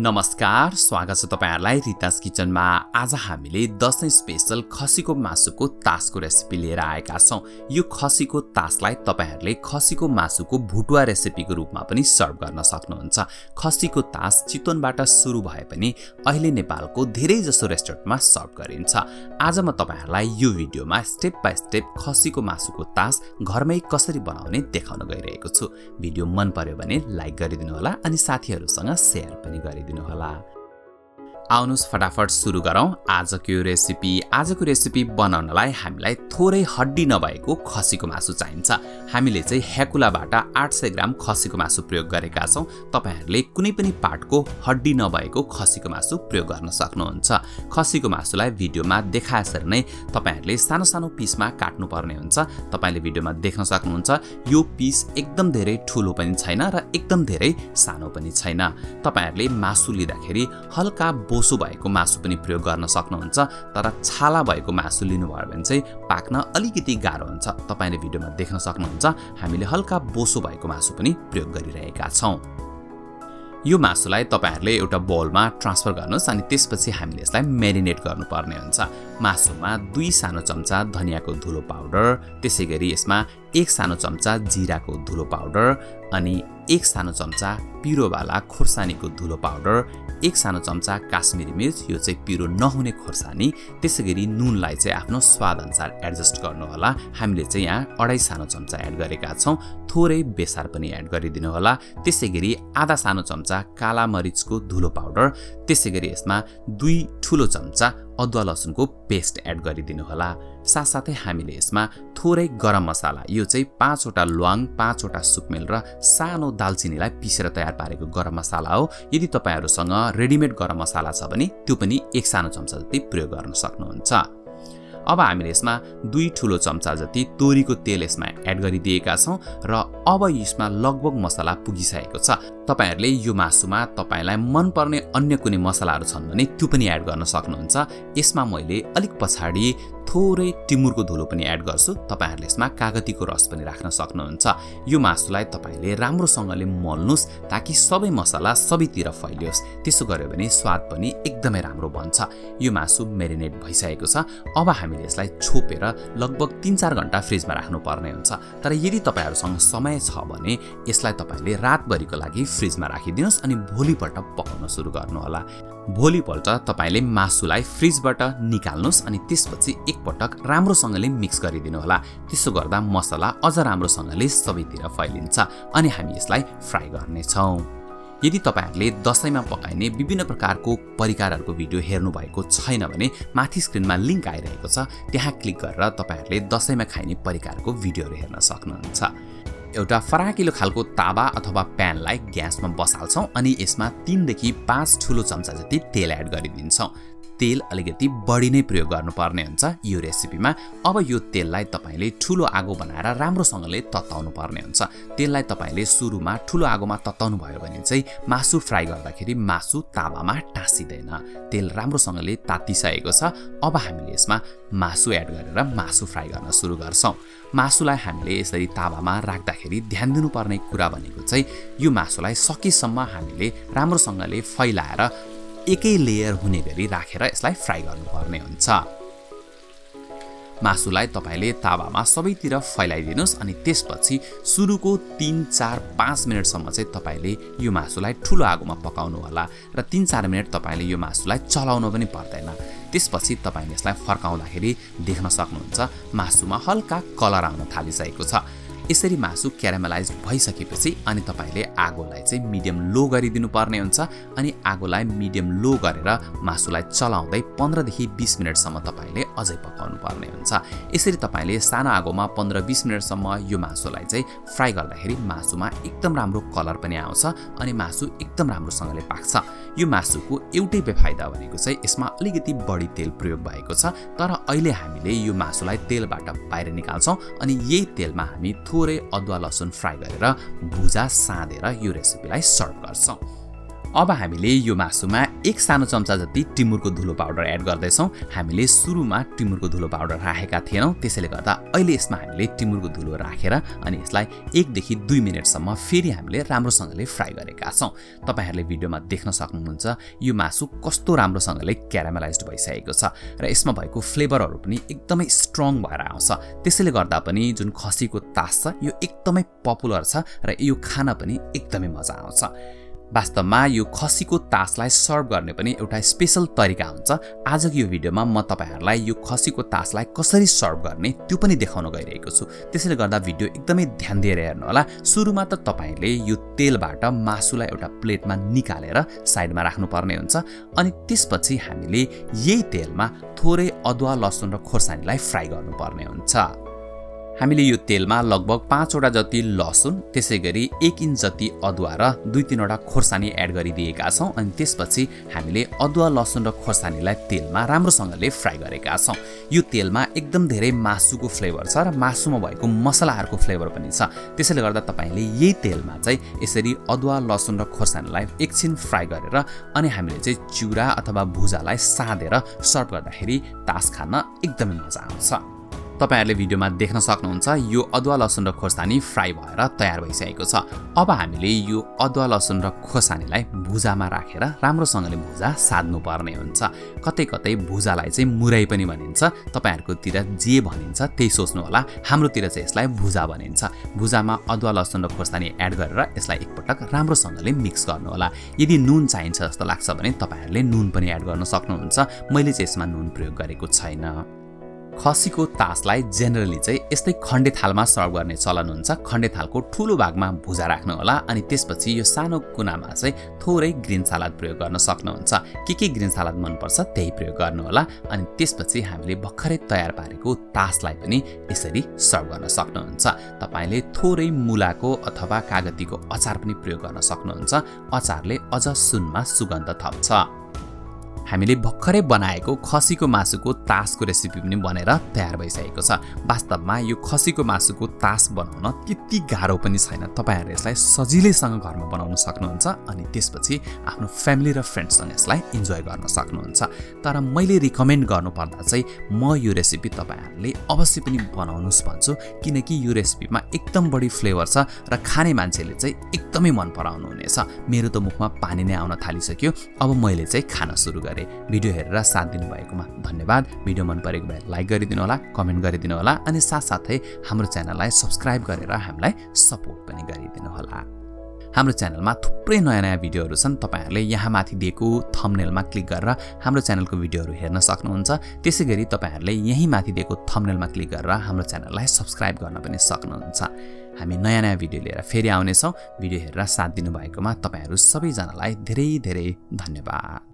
नमस्कार, स्वागत छ तपाईहरुलाई रितास किचनमा। आज हामीले दशैं स्पेशल खसीको मासुको तासको रेसिपी लिएर आएका छौं। यो खसीको तासलाई तपाईहरुले खसीको मासुको भुटुवा रेसिपीको रूपमा पनि सर्भ गर्न सक्नुहुन्छ। खसीको तास चितवनबाट सुरु भए पनि अहिले नेपालको धेरै जसो रेस्टुरेन्टमा सर्भ गरिन्छ। आज म तपाईहरुलाई यो भिडियोमा स्टेप बाइ स्टेप खसीको मासुको तास घरमै कसरी बनाउने देखाउन गइरहेको छु। भिडियो मन पर्यो भने लाइक गरिदिनु होला अनि साथीहरुसँग शेयर पनि गरिदिनु होला। आउनुस् फटाफट सुरु गरौं आजको रेसिपी बनाउनलाई हामीलाई थोरै हड्डी नभएको खसीको मासु चाहिन्छ। हामीले चाहिँ ह्याकुलाबाट 800 ग्राम खसीको मासु प्रयोग गरेका छौं। तपाईहरुले कुनै पनि पार्टको हड्डी नभएको खसीको मासु प्रयोग गर्न सक्नुहुन्छ। खसीको मासुलाई भिडियोमा देखाएसरी नै तपाईहरुले सानो सानो पिसमा काट्नु पर्ने हुन्छ। तपाईले भिडियोमा देख्न सक्नुहुन्छ यो पिस एकदम धेरै ठूलो पनि छैन र एकदम धेरै सानो पनि छैन। तपाईहरुले मासु लिँदाखेरि हल्का बोसो भएको मासु पनि प्रयोग गर्न सक्नुहुन्छ, तर छाला भएको मासु लिनुभयो भने चाहिँ पाक्न अलिकति गाह्रो हुन्छ। तपाईले भिडियोमा देख्न सक्नुहुन्छ हामीले हल्का बोसो भएको मासु पनि प्रयोग गरिरहेका छौं। यो मासुलाई तपाईहरुले एउटा बाउलमा ट्रान्सफर गर्नुस् अनि त्यसपछि हामीले यसलाई म्यारिनेट गर्नुपर्ने हुन्छ। मासुमा 2 सानो चम्चा धनियाको धुलो पाउडर, त्यसैगरी यसमा 1 सानो चम्चा जिराको धुलो पाउडर अनि 1 सानो चम्चा पिरोवाला खोर्सानीको धुलो पाउडर, 1 सानो चम्चा काश्मिरी मिर्च, यो चाहिँ पिरो नहुने खोर्सानी, त्यसैगरी नुनलाई चाहिँ आफ्नो स्वाद अनुसार एडजस्ट गर्नु होला। हामीले चाहिँ यहाँ 2.5 सानो चम्चा एड गरेका छौं। थोरै बेसार पनि एड गरिदिनु होला। त्यसैगरी आधा सानो चम्चा काला मरिचको धुलो पाउडर, त्यसैगरी यसमा 2 ठूलो चम्चा अदुवा लसुनको पेस्ट एड गरिदिनु होला। साथसाथै हामीले यसमा थोरै गरम मसाला, यो चाहिँ 5 वटा ल्वाङ, 5 वटा सुकमेल र सानो दालचिनीलाई पिसेर तयार पारेको गरम मसाला हो। यदि तपाईहरुसँग रेडिमेड गरम मसाला छ भने त्यो पनि 1 सानो चम्चा जति प्रयोग गर्न सक्नुहुन्छ। अब हामीले यसमा 2 ठूलो चम्चा जति तोरीको तेल यसमा एड गरिदिएका छौं र अब यसमा लगभग मसला पुगिसकेको छ। तपाईहरुले यो मासुमा तपाईलाई मन पर्ने अन्य कुनै मसलाहरु छन् भने त्यो पनि एड गर्न सक्नुहुन्छ। यसमा मैले अलिक पछाडी थोरै टिमुरको धुलो पनि एड गर्छु। तपाईहरुले यसमा कागतीको रस पनि राख्न सक्नुहुन्छ। यो मासुलाई तपाईले राम्रोसँगले मोल्नुस् ताकि सबै मसला सबैतिर फैलियोस्। त्यसो गर्यो भने स्वाद पनि एकदमै राम्रो बन्छ। यो मासु म्यारिनेट भइसकेको छ। अब हामीले यसलाई छोपेर लगभग 3-4 घण्टा फ्रिजमा राख्नु पर्ने हुन्छ। तर यदि तपाईहरुसँग समय छ भने यसलाई तपाईले रातभरिको लागि फ्रिजमा राखिदिनुस् अनि भोलिपल्ट पकाउन सुरु गर्नु होला। भोलिपल्ट तपाईले मासुलाई फ्रिजबाट निकाल्नुस् अनि त्यसपछि एकपटक राम्रोसँगले मिक्स गरिदिनु होला। त्यसो गर्दा मसला अझ राम्रोसँगले सबैतिर फैलिन्छ अनि हामी यसलाई फ्राई गर्ने छौं। यदि तपाईहरुले दशैंमा पकाइने विभिन्न प्रकारको परिकारहरुको भिडियो हेर्नु भएको छैन भने माथि स्क्रिनमा लिंक आइरहेको छ, त्यहाँ क्लिक गरेर तपाईहरुले दशैंमा खाइने परिकारको भिडियोहरु हेर्न सक्नुहुन्छ। एउटा फराकिलो खालको तावा अथवा प्यानलाई ग्यासमा बसाल्छौं अनि यसमा 3 देखि 5 ठूलो चम्चा जति तेल एड गरिदिन्छौं। तेल अलिकति बढी नै प्रयोग गर्नुपर्ने हुन्छ यो रेसिपीमा। अब यो तेललाई तपाईले ठूलो आगो बनाएर राम्रोसँगले तताउनु पर्ने हुन्छ। तेललाई तपाईले सुरुमा ठूलो आगोमा तताउनु भयो भने चाहिँ मासु फ्राई गर्दाखेरि मासु तावामा टाँसिदैन। तेल राम्रोसँगले तातिसकेको छ। अब हामीले यसमा मासु एड गरेर मासु फ्राई गर्न सुरु गर्छौं। मासुलाई हामीले यसरी तावामा राख्दाखेरि ध्यान दिनुपर्ने कुरा भनेको चाहिँ यो मासुलाई सकेसम्म हामीले राम्रोसँगले फैलाएर एकै लेयर हुने गरी राखेर यसलाई फ्राई गर्नुपर्ने हुन्छ। मासुलाई तपाईले तावामा सबैतिर फैलाइदिनुस् अनि त्यसपछि सुरुको 3-4-5 मिनेटसम्म चाहिँ तपाईले यो मासुलाई ठूलो आगोमा पकाउनु होला र 3-4 मिनेट तपाईले यो मासुलाई चलाउनु पनि पर्दैन। त्यसपछि तपाईले यसलाई फर्काउँदाखेरि देख्न सक्नुहुन्छ मासुमा हल्का कलर आउन थालिसकेको छ। यसरी मासु क्यारामेलाइज भइसकेपछि अनि तपाईले आगोलाई चाहिँ मिडियम लो गरिदिनु पर्ने हुन्छ अनि आगोलाई मिडियम लो गरेर मासुलाई चलाउँदै 15 देखि 20 मिनेटसम्म तपाईले अझै पकाउनु पर्ने हुन्छ। यसरी तपाईले सानो आगोमा 15-20 मिनेटसम्म यो मासुलाई चाहिँ फ्राई गर्दाखेरि मासुमा एकदम राम्रो कलर पनि आउँछ अनि मासु एकदम राम्रोसँगले पाक्छ। यो मासुको एउटै बेफाइदा भनेको चाहिँ यसमा अलिकति बढी तेल प्रयोग भएको छ, तर अहिले हामीले यो मासुलाई तेलबाट बाहिर निकाल्छौं अनि यही तेलमा हामी थोरै अदुवा लसुन फ्राई गरेर भुजा साँधेर यो रेसिपीलाई सर्भ गर्छौं। अब हामीले यो मासुमा 1 सानो चम्चा जति टिमुरको धुलो पाउडर एड गर्दैछौँ। हामीले सुरुमा टिमुरको धुलो पाउडर राखेका थिएनौँ, त्यसैले गर्दा अहिले यसमा हामीले टिमुरको धुलो राखेर अनि यसलाई 1 देखि 2 मिनेटसम्म फेरि हामीले राम्रोसँगले फ्राई गरेका छौँ। तपाईहरुले भिडियोमा देख्न सक्नुहुन्छ यो मासु कस्तो राम्रोसँगले क्यारामेलाइज्ड भइसकेको छ र यसमा भएको फ्लेभरहरू पनि एकदमै स्ट्रङ भएर आउँछ। त्यसैले गर्दा पनि जुन खसीको तास छ यो एकदमै पपुलर छ र यो खान पनि एकदमै मजा आउँछ। वास्तवमा यो खसीको तासलाई सर्भ गर्ने पनि एउटा स्पेशल तरिका हुन्छ। आजको यो भिडियोमा म तपाईहरुलाई यो खसीको तासलाई कसरी सर्भ गर्ने त्यो पनि देखाउन गइरहेको छु। त्यसैले गर्दा भिडियो एकदमै ध्यान दिएर हेर्नु होला। सुरुमा त तपाईले यो तेलबाट मासुलाई एउटा प्लेटमा निकालेर साइडमा राख्नुपर्ने हुन्छ अनि त्यसपछि हामीले यही तेलमा थोरै अदुवा, लसुन र खोर्सानीलाई फ्राई गर्नुपर्ने हुन्छ। हामीले यो तेलमा लगभग 5 वटा जति लसुन, त्यसैगरी 1 इंच जति अदुवा र 2-3 वटा खोर्सानी एड गरिदिएका छौं अनि त्यसपछि हामीले अदुवा, लसुन र खोर्सानीलाई तेलमा राम्रोसँगले फ्राई गरेका छौं। यो तेलमा एकदम धेरै मासुको फ्लेभर छ र मासुमा भएको मसलाहरुको फ्लेभर पनि छ। त्यसैले गर्दा तपाईले यही तेलमा चाहिँ यसरी अदुवा, लसुन र खोर्सानीलाई एकछिन फ्राई गरेर अनि हामीले चाहिँ चिउरा अथवा भुजालाई सादेर सर्भ गर्दाखेरि तास खान एकदमै मजा आउँछ। तपाईहरुले भिडियोमा देख्न सक्नुहुन्छ यो अदुवा, लसुन र खोर्सानी फ्राई भएर तयार भइसकेको छ। अब हामीले यो अदुवा, लसुन र खोर्सानीलाई भुजामा राखेर राम्रोसँगले भुजा साध्नु पर्ने हुन्छ। कतै कतै भुजालाई चाहिँ मुरै पनि भनिन्छ, तपाईहरुकोतिर जे भनिन्छ त्यही सोच्नु होला। हाम्रोतिर चाहिँ यसलाई भुजा भनिन्छ। भुजामा अदुवा, लसुन र खोर्सानी एड गरेर यसलाई एकपटक राम्रोसँगले मिक्स गर्नु होला। यदि नुन चाहिन्छ जस्तो लाग्छ भने तपाईहरुले नुन पनि एड गर्न सक्नुहुन्छ। मैले चाहिँ यसमा नुन प्रयोग गरेको छैन। खसीको तासलाई जेनरली चाहिँ यस्तै खण्डे थालमा सर्भ गर्ने चलन हुन्छ। खण्डे थालको ठूलो भागमा भुजा राख्नु होला अनि त्यसपछि यो सानो कुनामा चाहिँ थोरै ग्रीन सलाद प्रयोग गर्न सक्नुहुन्छ। के ग्रीन सलाद मन पर्छ त्यही प्रयोग गर्नु होला अनि त्यसपछि हामीले भर्खरै तयार पारेको तासलाई पनि यसरी सर्भ गर्न सक्नुहुन्छ। तपाईले थोरै मुलाको अथवा कागतीको अचार पनि प्रयोग गर्न सक्नुहुन्छ। अचारले अझ सुनमा सुगन्ध थप्छ। हामीले भर्खरै बनाएको खसीको मासुको तासको रेसिपी पनि बनेर तयार भइसकेको छ। वास्तवमा यो खसीको मासुको तास बनाउन त्यति गाह्रो पनि छैन। तपाईहरुले यसलाई सजिलैसँग घरमा बनाउन सक्नुहुन्छ अनि त्यसपछि आफ्नो फ्यामिली र फ्रेन्ड्ससँग यसलाई इन्जोय गर्न सक्नुहुन्छ। तर मैले रिकमेन्ड गर्नुपर्दा चाहिँ म यो रेसिपी तपाईहरुले अवश्य पनि बनाउनुस् भन्छु, किनकि यो रेसिपीमा एकदम बढी फ्लेभर छ र खाने मान्छेले चाहिँ एकदमै मन पराउनु हुनेछ। मेरो त मुखमा पानी नै आउन थालिसक्यो। अब मैले चाहिँ खान सुरु गरेँ। भिडियो हेरेर साथ दिनु भएकोमा धन्यवाद। भिडियो मन परेको भए लाइक गरिदिनु होला, कमेन्ट गरिदिनु होला अनि साथसाथै हाम्रो च्यानललाई सब्स्क्राइब गरेर हामीलाई सपोर्ट पनि गरिदिनु होला। हाम्रो च्यानलमा थुप्रै नयाँ भिडियोहरू छन्। तपाईहरुले यहाँ माथि दिएको थम्बनेलमा क्लिक गरेर हाम्रो च्यानलको भिडियोहरू हेर्न सक्नुहुन्छ। त्यसैगरी तपाईहरुले यही माथि दिएको थम्बनेलमा क्लिक गरेर हाम्रो च्यानललाई सब्स्क्राइब गर्न पनि सक्नुहुन्छ। हामी नयाँ भिडियो लिएर फेरि आउनेछौँ। भिडियो हेरेर साथ दिनु भएकोमा तपाईहरु सबैजनालाई धेरै धेरै धन्यवाद।